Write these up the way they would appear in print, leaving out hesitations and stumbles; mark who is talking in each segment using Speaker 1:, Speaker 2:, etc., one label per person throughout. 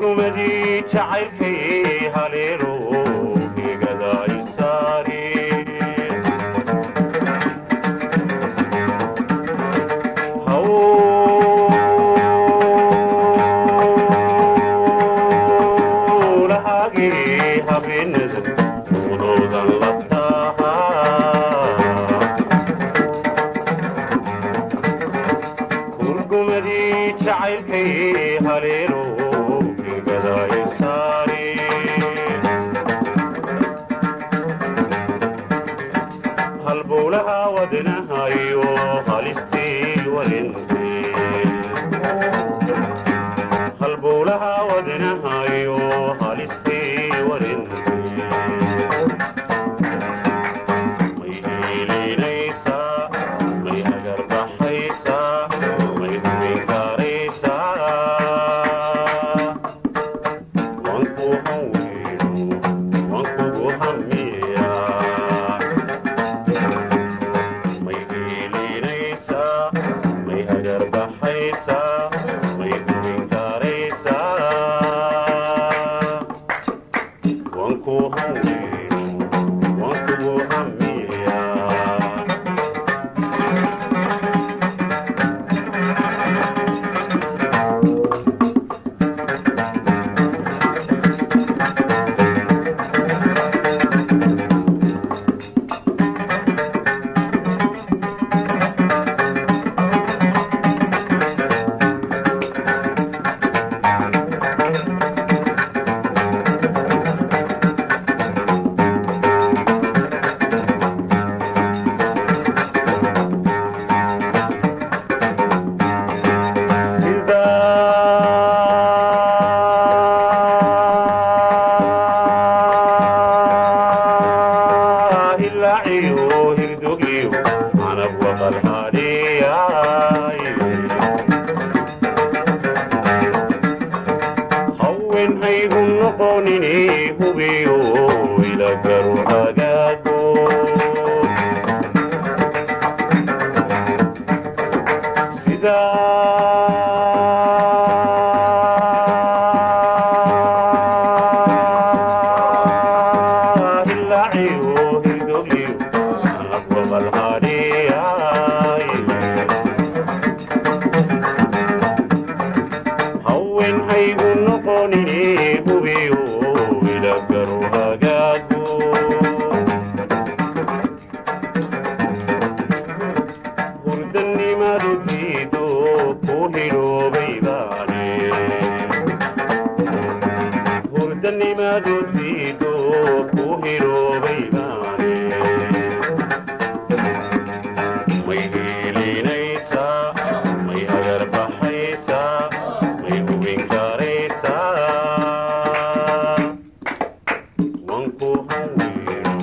Speaker 1: hurgumadii jacaylkay haleero igada isaari hawlahaagii habeenada udoodan la taha hurgumadii jacaylkay haleero igada isaari halbowlaha wadnahayo halistii warintee halbowlaha wadnahayo halistii warintee may hiilinaysaa may hagarbaxaysaa may hubinkaaraysaa wanku haweyno wankugu hamiyaa may hiilinaysaa may hagarbaxaysaa may hubinkaaraysaa wanku haweyno wankugu hamiyaa ilaaciyo hirdogliyo canab waqal hadhiyaay hawen haygu noqonini hubiyo ila garu hagaago ilaaciyo hirdogliyo canab waqal hadhiyaay hawen haygu noqonini hubiyo ila garu hagaago hurdanimadu diido ku hiloobay baane hurdanimadu diido ku hiloobay baane may hiilinaysaa may hagarbaxaysaa may hubinkaaraysaa wanku haweyno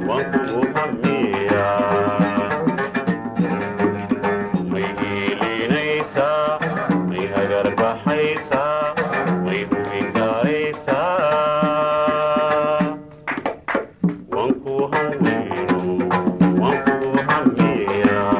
Speaker 1: wankugu hamiyaa may hiilinaysaa may hagarbaxaysaa may hubinkaaraysaa wanku haweyno wankugu hamiyaa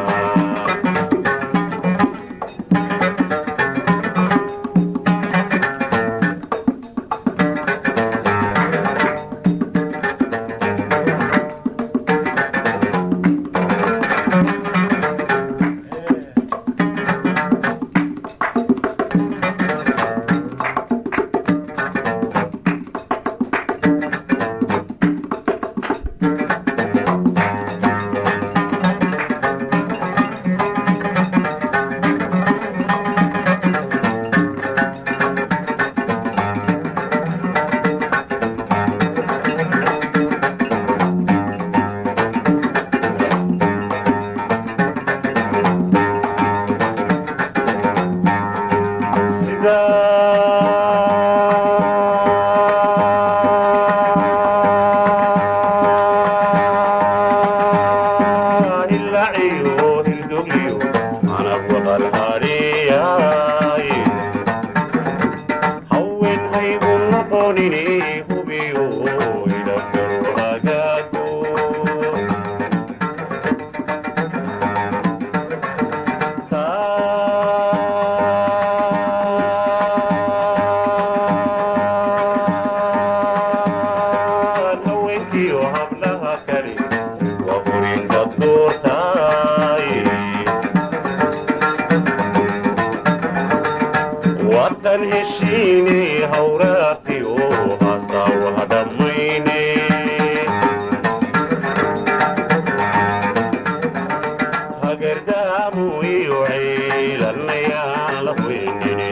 Speaker 1: awraaqi oo hasaawaha dhammayne hagardaamu iyo ciilanayaan la weynine